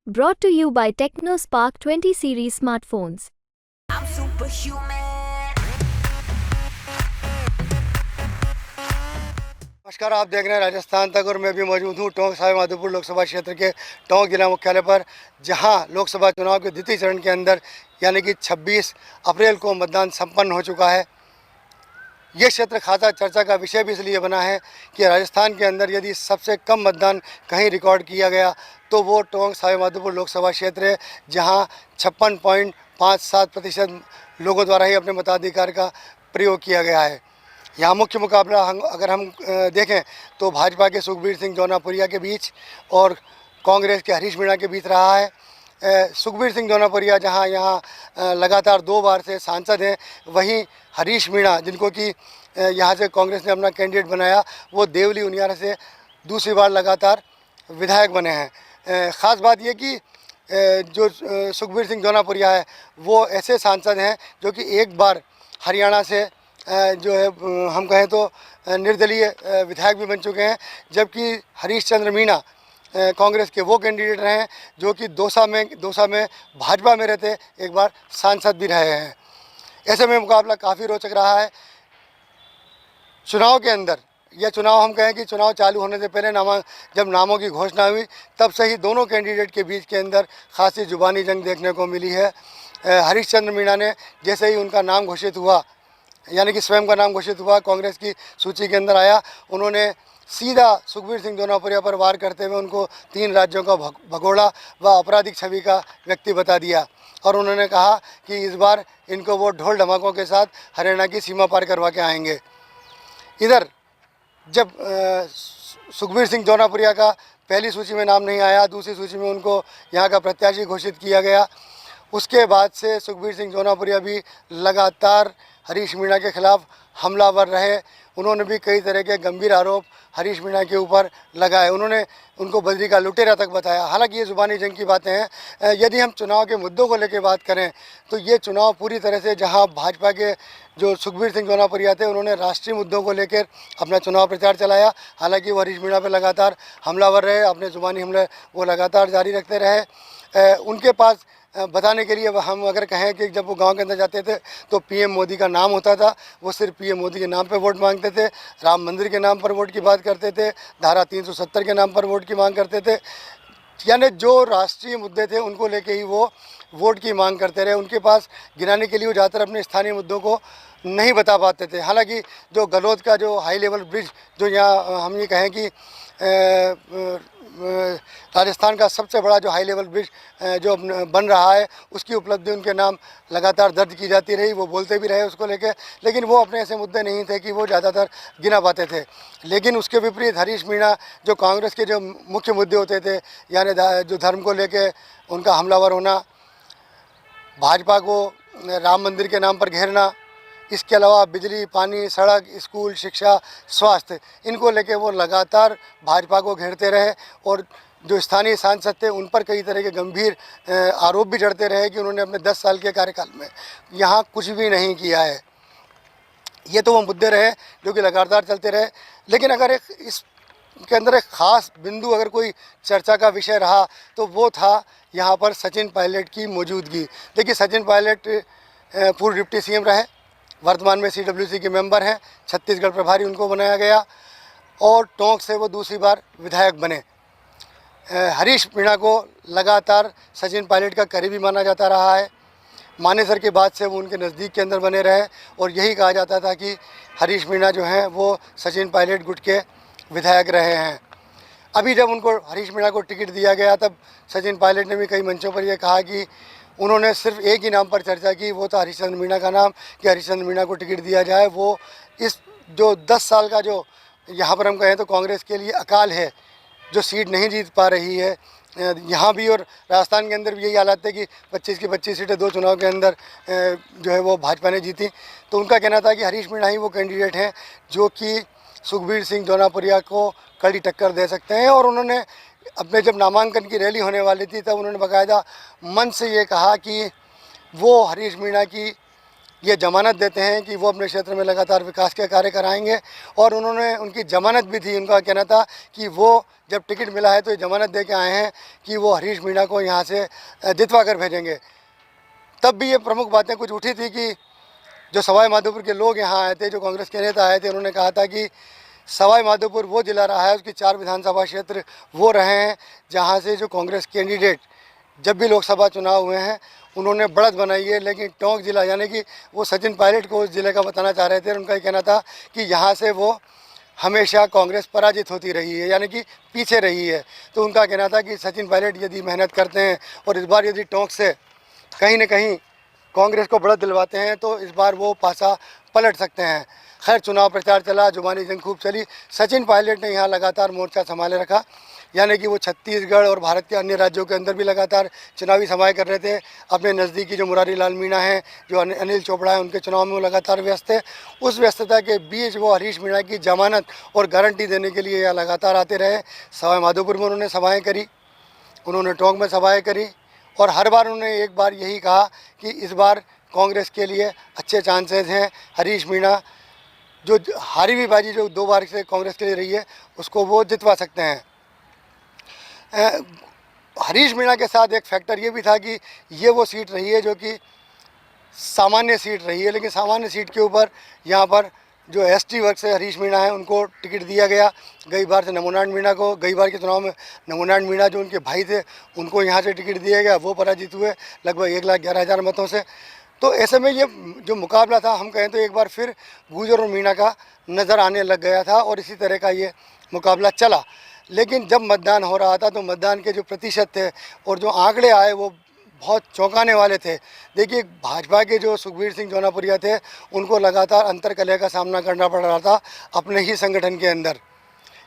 Brought to you by TechnoSpark 20 series smartphones. I'm superhuman. नमस्कार, आप देख रहे हैं राजस्थान तक और मैं भी मौजूद हूँ टोंक सवाई माधोपुर लोकसभा क्षेत्र के टोंक जिला मुख्यालय पर, जहां लोकसभा चुनाव के द्वितीय चरण के अंदर यानी कि 26 अप्रैल को मतदान संपन्न हो चुका है। ये क्षेत्र खासा चर्चा का विषय भी इसलिए बना है कि राजस्थान के अंदर यदि सबसे कम मतदान कहीं रिकॉर्ड किया गया तो वो टोंक सवाई माधोपुर लोकसभा क्षेत्र है, जहाँ 56.57% लोगों द्वारा ही अपने मताधिकार का प्रयोग किया गया है। यहाँ मुख्य मुकाबला अगर हम देखें तो भाजपा के सुखबीर सिंह जौनापुरिया के बीच और कांग्रेस के हरीश मीणा के बीच रहा है। सुखबीर सिंह जौनापुरिया जहाँ यहाँ लगातार 2 बार से सांसद हैं, वहीं हरीश मीणा जिनको कि यहाँ से कांग्रेस ने अपना कैंडिडेट बनाया, वो देवली उनियारा से दूसरी बार लगातार विधायक बने हैं। ख़ास बात ये कि जो सुखबीर सिंह जौनापुरिया है वो ऐसे सांसद हैं जो कि एक बार हरियाणा से जो है हम कहें तो निर्दलीय विधायक भी बन चुके हैं, जबकि हरीश चंद्र मीणा कांग्रेस के वो कैंडिडेट रहे हैं जो कि दौसा में भाजपा में रहते एक बार सांसद भी रहे हैं। ऐसे में मुकाबला काफ़ी रोचक रहा है। चुनाव के अंदर यह चुनाव हम कहें कि चुनाव चालू होने से पहले जब नामों की घोषणा हुई तब से ही दोनों कैंडिडेट के बीच के अंदर खासी जुबानी जंग देखने को मिली है। हरीश चंद्र मीणा ने जैसे ही उनका नाम घोषित हुआ, यानी कि स्वयं का नाम घोषित हुआ, कांग्रेस की सूची के अंदर आया, उन्होंने सीधा सुखबीर सिंह जौनापुरिया पर वार करते हुए उनको 3 राज्यों का भगोड़ा व आपराधिक छवि का व्यक्ति बता दिया और उन्होंने कहा कि इस बार इनको वो ढोल ढमाकों के साथ हरियाणा की सीमा पार करवा के आएंगे। इधर जब सुखबीर सिंह जौनापुरिया का पहली सूची में नाम नहीं आया, दूसरी सूची में उनको यहाँ का प्रत्याशी घोषित किया गया। उसके बाद से सुखबीर सिंह जौनापुरिया भी लगातार हरीश मीणा के खिलाफ हमलावर रहे। उन्होंने भी कई तरह के गंभीर आरोप हरीश मीणा के ऊपर लगाए। उन्होंने उनको बद्री का लुटेरा तक बताया। हालांकि ये ज़ुबानी जंग की बातें हैं। यदि हम चुनाव के मुद्दों को लेकर बात करें तो ये चुनाव पूरी तरह से, जहां भाजपा के जो सुखबीर सिंह जौनापुरिया थे उन्होंने राष्ट्रीय मुद्दों को लेकर अपना चुनाव प्रचार चलाया। हालांकि वो हरीश मीणा पर लगातार हमलावर रहे, अपने ज़ुबानी हमले वो लगातार जारी रखते रहे। उनके पास बताने के लिए हम अगर कहें कि जब वो गांव के अंदर जाते थे तो पीएम मोदी का नाम होता था, वो सिर्फ पीएम मोदी के नाम पे वोट मांगते थे, राम मंदिर के नाम पर वोट की बात करते थे, धारा 370 के नाम पर वोट की मांग करते थे। यानी जो राष्ट्रीय मुद्दे थे उनको लेके ही वो वोट की मांग करते रहे। उनके पास गिनाने के लिए वो ज़्यादातर अपने स्थानीय मुद्दों को नहीं बता पाते थे। हालांकि जो गलौद का जो हाई लेवल ब्रिज, जो यहाँ हम ये कहें कि राजस्थान का सबसे बड़ा जो हाई लेवल ब्रिज जो बन रहा है, उसकी उपलब्धि उनके नाम लगातार दर्ज की जाती रही। वो बोलते भी रहे उसको लेके, लेकिन वो अपने ऐसे मुद्दे नहीं थे कि वो ज़्यादातर गिना पाते थे। लेकिन उसके विपरीत हरीश मीणा जो कांग्रेस के जो मुख्य मुद्दे होते थे, यानी जो धर्म को लेके उनका हमलावर होना, भाजपा को राम मंदिर के नाम पर घेरना, इसके अलावा बिजली, पानी, सड़क, स्कूल, शिक्षा, स्वास्थ्य, इनको लेके वो लगातार भाजपा को घेरते रहे और जो स्थानीय सांसद थे उन पर कई तरह के गंभीर आरोप भी जड़ते रहे कि उन्होंने अपने 10 साल के कार्यकाल में यहाँ कुछ भी नहीं किया है। ये तो वो मुद्दे रहे जो कि लगातार चलते रहे। लेकिन अगर इसके अंदर एक ख़ास बिंदु अगर कोई चर्चा का विषय रहा तो वो था यहाँ पर सचिन पायलट की मौजूदगी। देखिए, सचिन पायलट पूर्व डिप्टी सीएम रहे, वर्तमान में CWC के मेंबर हैं, छत्तीसगढ़ प्रभारी उनको बनाया गया और टोंक से वो दूसरी बार विधायक बने। हरीश मीणा को लगातार सचिन पायलट का करीबी माना जाता रहा है। मानेसर के बाद से वो उनके नज़दीक के अंदर बने रहे और यही कहा जाता था कि हरीश मीणा जो हैं वो सचिन पायलट गुट के विधायक रहे हैं। अभी जब उनको हरीश मीणा को टिकट दिया गया तब सचिन पायलट ने भी कई मंचों पर यह कहा कि उन्होंने सिर्फ एक ही नाम पर चर्चा की, वो था हरीश चंद्र मीणा का नाम, कि हरीश चंद्र मीणा को टिकट दिया जाए। वो इस जो 10 साल का जो यहाँ पर हम कहें तो कांग्रेस के लिए अकाल है, जो सीट नहीं जीत पा रही है यहाँ भी और राजस्थान के अंदर भी यही हालात है कि 25 की 25 सीटें 2 चुनाव के अंदर जो है वो भाजपा ने जीती। तो उनका कहना था कि हरीश मीणा ही वो कैंडिडेट हैं जो कि सुखबीर सिंह जौनापुरिया को कड़ी टक्कर दे सकते हैं। और उन्होंने अपने जब नामांकन की रैली होने वाली थी तब उन्होंने बाकायदा मन से ये कहा कि वो हरीश मीणा की ये जमानत देते हैं कि वो अपने क्षेत्र में लगातार विकास के कार्य कराएंगे। और उन्होंने उनकी जमानत भी थी, उनका कहना था कि वो जब टिकट मिला है तो ये जमानत दे के आए हैं कि वो हरीश मीणा को यहाँ से जितवा कर भेजेंगे। तब भी ये प्रमुख बातें कुछ उठी थी कि जो सवाई माधोपुर के लोग यहाँ आए थे, जो कांग्रेस के नेता आए थे, उन्होंने कहा था कि सवाई माधोपुर वो जिला रहा है, उसकी 4 विधानसभा क्षेत्र वो रहे हैं जहाँ से जो कांग्रेस कैंडिडेट जब भी लोकसभा चुनाव हुए हैं उन्होंने बढ़त बनाई है। लेकिन टोंक जिला यानी कि वो सचिन पायलट को उस ज़िले का बताना चाह रहे थे। उनका ये कहना था कि यहाँ से वो हमेशा कांग्रेस पराजित होती रही है, यानी कि पीछे रही है। तो उनका कहना था कि सचिन पायलट यदि मेहनत करते हैं और इस बार यदि टोंक से कहीं न कहीं कांग्रेस को बढ़त दिलवाते हैं तो इस बार वो पासा पलट सकते हैं। खैर, चुनाव प्रचार चला, जुबानी जंग खूब चली। सचिन पायलट ने यहाँ लगातार मोर्चा संभाले रखा, यानी कि वो छत्तीसगढ़ और भारत के अन्य राज्यों के अंदर भी लगातार चुनावी सभाएं कर रहे थे। अपने नज़दीकी जो मुरारी लाल मीणा हैं, जो अनिल चोपड़ा है, उनके चुनाव में वो लगातार व्यस्त थे। उस व्यस्तता के बीच वो हरीश मीणा की जमानत और गारंटी देने के लिए यहाँ लगातार आते रहे। सवाई माधोपुर में उन्होंने सभाएँ करी, उन्होंने टोंक में सभाएँ करी और हर बार उन्होंने एक बार यही कहा कि इस बार कांग्रेस के लिए अच्छे चांसेस हैं। हरीश मीणा जो हारी हुई बाजी जो 2 बार से कांग्रेस के लिए रही है उसको वो जितवा सकते हैं। हरीश मीणा के साथ एक फैक्टर ये भी था कि ये वो सीट रही है जो कि सामान्य सीट रही है, लेकिन सामान्य सीट के ऊपर यहाँ पर जो एसटी वर्ग से हरीश मीणा है उनको टिकट दिया गया। गई बार से नमोनारायण मीणा को, गई बार के चुनाव में नमोनारायण मीणा जो उनके भाई थे उनको यहाँ से टिकट दिया गया, वो पराजित हुए लगभग 1,11,000 मतों से। तो ऐसे में ये जो मुकाबला था, हम कहें तो एक बार फिर गुर्जर और मीणा का नज़र आने लग गया था और इसी तरह का ये मुकाबला चला। लेकिन जब मतदान हो रहा था तो मतदान के जो प्रतिशत थे और जो आंकड़े आए वो बहुत चौंकाने वाले थे। देखिए, भाजपा के जो सुखबीर सिंह जौनापुरिया थे उनको लगातार अंतर्कलह का सामना करना पड़ रहा था अपने ही संगठन के अंदर।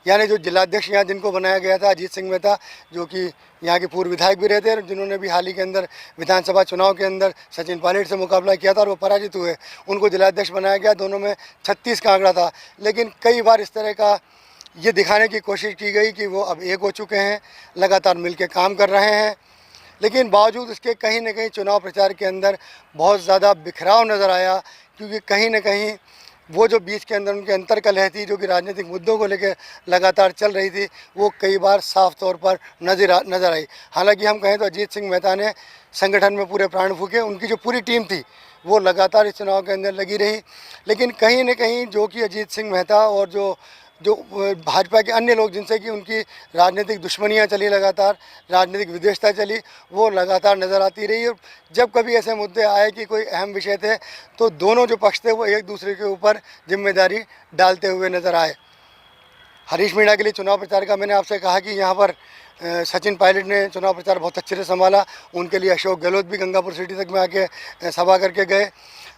यानी जो जिलाध्यक्ष यहाँ जिनको बनाया गया था, अजीत सिंह मेहता, जो कि यहाँ के पूर्व विधायक भी रहते हैं, जिन्होंने भी हाल ही के अंदर विधानसभा चुनाव के अंदर सचिन पायलट से मुकाबला किया था और वो पराजित हुए, उनको जिलाध्यक्ष बनाया गया। दोनों में 36 का आंकड़ा था। लेकिन कई बार इस तरह का ये दिखाने की कोशिश की गई कि वो अब एक हो चुके हैं, लगातार मिलकर काम कर रहे हैं। लेकिन बावजूद इसके कहीं न कहीं चुनाव प्रचार के अंदर बहुत ज़्यादा बिखराव नज़र आया, क्योंकि कहीं न कहीं वो जो बीच के अंदर उनके अंतर्कलह थी जो कि राजनीतिक मुद्दों को लेकर लगातार चल रही थी, वो कई बार साफ तौर पर नज़र आई। हालांकि हम कहें तो अजीत सिंह मेहता ने संगठन में पूरे प्राण फूके, उनकी जो पूरी टीम थी वो लगातार इस चुनाव के अंदर लगी रही। लेकिन कहीं न कहीं जो कि अजीत सिंह मेहता और जो भाजपा के अन्य लोग जिनसे कि उनकी राजनीतिक दुश्मनियां चली, लगातार राजनीतिक विद्वेषता चली, वो लगातार नज़र आती रही। और जब कभी ऐसे मुद्दे आए कि कोई अहम विषय थे तो दोनों जो पक्ष थे वो एक दूसरे के ऊपर जिम्मेदारी डालते हुए नज़र आए। हरीश मीणा के लिए चुनाव प्रचार का मैंने आपसे कहा कि यहाँ पर सचिन पायलट ने चुनाव प्रचार बहुत अच्छे से संभाला। उनके लिए अशोक गहलोत भी गंगापुर सिटी तक में आके सभा करके गए।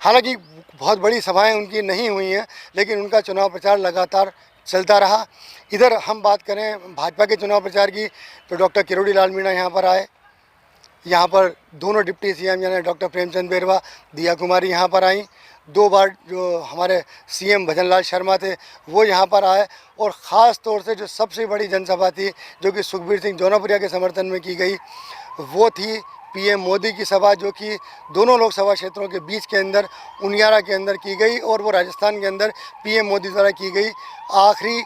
हालांकि बहुत बड़ी सभाएं उनकी नहीं हुई हैं, लेकिन उनका चुनाव प्रचार लगातार चलता रहा। इधर हम बात करें भाजपा के चुनाव प्रचार की तो डॉक्टर किरोड़ी लाल मीणा यहाँ पर आए। यहाँ पर दोनों डिप्टी सीएम यानी डॉक्टर प्रेमचंद बैरवा, दिया कुमारी यहाँ पर आई। 2 बार जो हमारे सीएम भजनलाल शर्मा थे वो यहाँ पर आए। और ख़ास तौर से जो सबसे बड़ी जनसभा थी जो कि सुखबीर सिंह जौनापुरिया के समर्थन में की गई, वो थी पीएम मोदी की सभा, जो कि दोनों लोकसभा क्षेत्रों के बीच के अंदर उनियारा के अंदर की गई और वो राजस्थान के अंदर पीएम मोदी द्वारा की गई आखिरी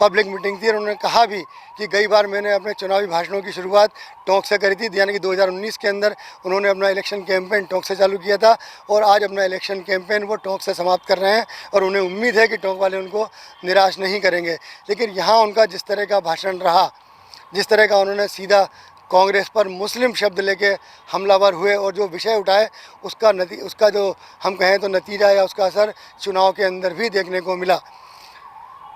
पब्लिक मीटिंग थी। और उन्होंने कहा भी कि कई बार मैंने अपने चुनावी भाषणों की शुरुआत टोंक से करी थी, यानी कि 2019 के अंदर उन्होंने अपना इलेक्शन कैंपेन टोंक से चालू किया था और आज अपना इलेक्शन कैंपेन वो टोंक से समाप्त कर रहे हैं। और उन्हें उम्मीद है कि टोंक वाले उनको निराश नहीं करेंगे। लेकिन यहाँ उनका जिस तरह का भाषण रहा, जिस तरह का उन्होंने सीधा कांग्रेस पर मुस्लिम शब्द लेके हमलावर हुए और जो विषय उठाए उसका जो हम कहें तो नतीजा या उसका असर चुनाव के अंदर भी देखने को मिला।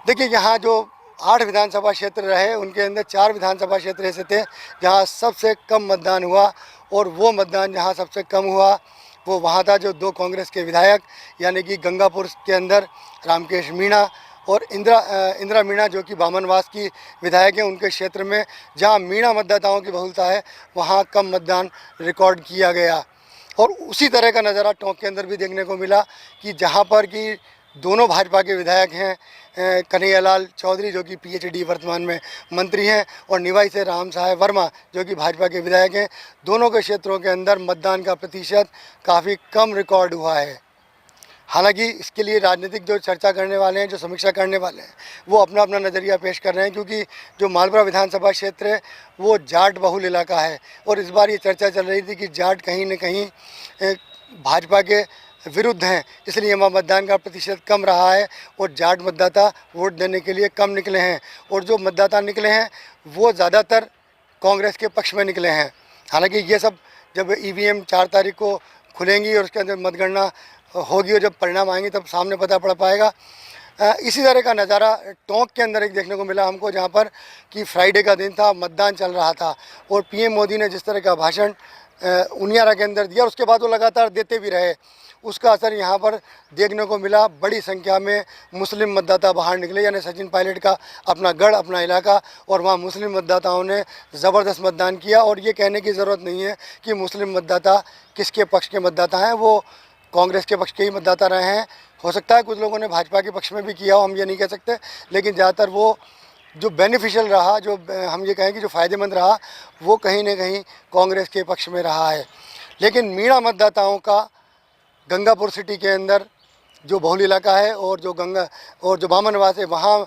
देखिए, यहाँ जो 8 विधानसभा क्षेत्र रहे उनके अंदर 4 विधानसभा क्षेत्र ऐसे थे जहाँ सबसे कम मतदान हुआ। और वो मतदान जहाँ सबसे कम हुआ वो वहाँ था जो 2 कांग्रेस के विधायक यानी कि गंगापुर के अंदर रामकेश मीणा और इंदिरा मीणा जो कि बामनवास की विधायक हैं, उनके क्षेत्र में जहां मीणा मतदाताओं की बहुलता है वहां कम मतदान रिकॉर्ड किया गया। और उसी तरह का नज़ारा टोंक के अंदर भी देखने को मिला कि जहां पर कि दोनों भाजपा के विधायक हैं, कन्हैयालाल चौधरी जो कि पीएचडी वर्तमान में मंत्री हैं और निवाई से राम साहेब वर्मा जो कि भाजपा के विधायक हैं, दोनों के क्षेत्रों के अंदर मतदान का प्रतिशत काफ़ी कम रिकॉर्ड हुआ है। हालांकि इसके लिए राजनीतिक जो चर्चा करने वाले हैं, जो समीक्षा करने वाले हैं, वो अपना अपना नज़रिया पेश कर रहे हैं, क्योंकि जो मालपुरा विधानसभा क्षेत्र है वो जाट बहुल इलाका है। और इस बार ये चर्चा चल रही थी कि जाट कहीं न कहीं भाजपा के विरुद्ध हैं, इसलिए वहाँ मतदान का प्रतिशत कम रहा है और जाट मतदाता वोट देने के लिए कम निकले हैं। और जो मतदाता निकले हैं वो ज़्यादातर कांग्रेस के पक्ष में निकले हैं। हालांकि ये सब जब ईवीएम 4 तारीख को खुलेंगी और उसके अंदर मतगणना होगी और जब परिणाम आएंगे तब सामने पता पड़ पाएगा। इसी तरह का नज़ारा टोंक के अंदर एक देखने को मिला हमको, जहाँ पर कि फ्राइडे का दिन था, मतदान चल रहा था और पीएम मोदी ने जिस तरह का भाषण उनियारा के अंदर दिया, उसके बाद वो लगातार देते भी रहे, उसका असर यहाँ पर देखने को मिला। बड़ी संख्या में मुस्लिम मतदाता बाहर निकले, यानी सचिन पायलट का अपना गढ़, अपना इलाका, और वहाँ मुस्लिम मतदाताओं ने ज़बरदस्त मतदान किया। और ये कहने की ज़रूरत नहीं है कि मुस्लिम मतदाता किसके पक्ष के मतदाता हैं, वो कांग्रेस के पक्ष के ही मतदाता रहे हैं। हो सकता है कुछ लोगों ने भाजपा के पक्ष में भी किया हो, हम ये नहीं कह सकते, लेकिन ज़्यादातर वो जो बेनिफिशियल रहा, जो हम ये कहें कि जो फ़ायदेमंद रहा, वो कहीं न कहीं कांग्रेस के पक्ष में रहा है। लेकिन मीणा मतदाताओं का गंगापुर सिटी के अंदर जो बहुल इलाका है और जो बामनवास है, वहाँ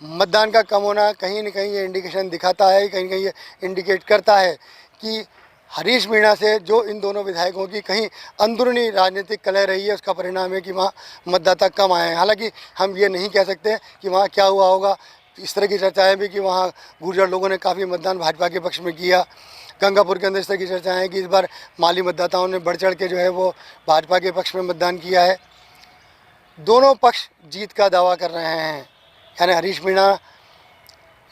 मतदान का कम होना कहीं न कहीं ये इंडिकेशन दिखाता है, कहीं न कहीं ये इंडिकेट करता है कि हरीश मीणा से जो इन दोनों विधायकों की कहीं अंदरूनी राजनीतिक कलह रही है, उसका परिणाम है कि वहाँ मतदाता कम आए हैं। हालांकि हम ये नहीं कह सकते कि वहाँ क्या हुआ होगा। इस तरह की चर्चाएं भी कि वहाँ गुर्जर लोगों ने काफ़ी मतदान भाजपा के पक्ष में किया। गंगापुर के अंदर इस तरह की चर्चाएं हैं कि इस बार माली मतदाताओं ने बढ़ चढ़ के जो है वो भाजपा के पक्ष में मतदान किया है। दोनों पक्ष जीत का दावा कर रहे हैं, यानी हरीश मीणा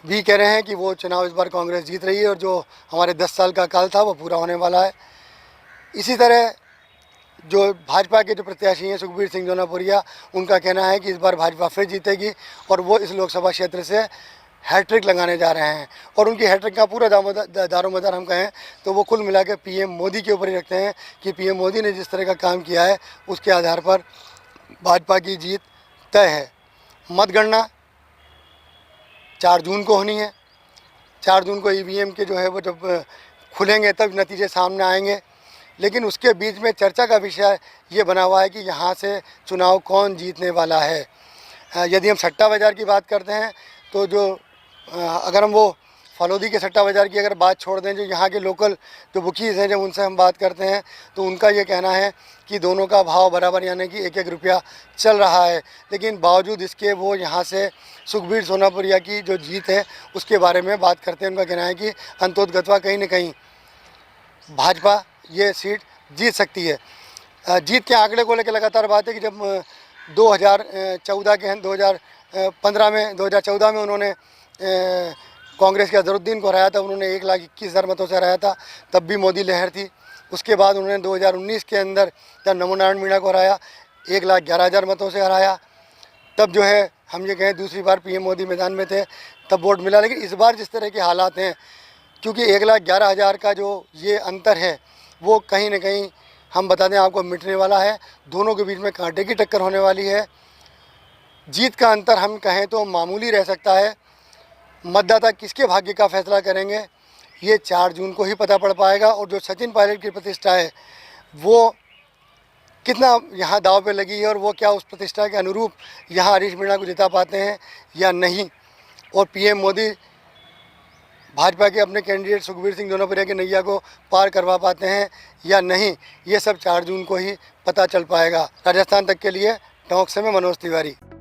भी कह रहे हैं कि वो चुनाव इस बार कांग्रेस जीत रही है और जो हमारे 10 साल का काल था वो पूरा होने वाला है। इसी तरह जो भाजपा के जो प्रत्याशी हैं सुखबीर सिंह जोनापुरिया, उनका कहना है कि इस बार भाजपा फिर जीतेगी और वो इस लोकसभा क्षेत्र से हैट्रिक लगाने जा रहे हैं। और उनकी हैट्रिक का पूरा दारोमदार हम कहें तो वो कुल मिला के पीएम मोदी के ऊपर ही रखते हैं कि पीएम मोदी ने जिस तरह का काम किया है उसके आधार पर भाजपा की जीत तय है। मतगणना 4 जून को होनी है। 4 जून को ईवीएम के जो है वो जब खुलेंगे तब नतीजे सामने आएंगे। लेकिन उसके बीच में चर्चा का विषय ये बना हुआ है कि यहाँ से चुनाव कौन जीतने वाला है। यदि हम सट्टा बाज़ार की बात करते हैं तो अगर हम वो फलौदी के सट्टा बाज़ार की अगर बात छोड़ दें, जो यहाँ के लोकल जो बुकीज़ हैं जब उनसे हम बात करते हैं तो उनका ये कहना है कि दोनों का भाव बराबर, यानी कि 1-1 रुपया चल रहा है। लेकिन बावजूद इसके वो यहाँ से सुखबीर जोनापुरिया की जो जीत है उसके बारे में बात करते हैं। उनका कहना है कि अंतोतगत्वा कहीं न कहीं भाजपा ये सीट जीत सकती है। जीत के आंकड़े को लेकर लगातार बात है कि जब 2014 में उन्होंने कांग्रेस के अजहरुद्दीन को हराया था, उन्होंने 1,21,000 मतों से हराया था, तब भी मोदी लहर थी। उसके बाद उन्होंने 2019 के अंदर जब नमो नारायण मीणा को हराया, 1,11,000 मतों से हराया, तब जो है हम ये कहें दूसरी बार पीएम मोदी मैदान में थे, तब वोट मिला। लेकिन इस बार जिस तरह के हालात हैं, क्योंकि 1,11,000 का जो ये अंतर है वो कहीं न कहीं हम बता दें आपको मिटने वाला है। दोनों के बीच में कांटे की टक्कर होने वाली है। जीत का अंतर हम कहें तो मामूली रह सकता है। मतदाता किसके भाग्य का फैसला करेंगे ये 4 जून को ही पता पड़ पाएगा। और जो सचिन पायलट की प्रतिष्ठा है वो कितना यहाँ दाव पे लगी है और वो क्या उस प्रतिष्ठा के अनुरूप यहाँ हरीश मीणा को जिता पाते हैं या नहीं, और पीएम मोदी भाजपा के अपने कैंडिडेट सुखबीर सिंह जोनापुरिया की नैया को पार करवा पाते हैं या नहीं, ये सब 4 जून को ही पता चल पाएगा। राजस्थान तक के लिए टोंक से मैं मनोज तिवारी।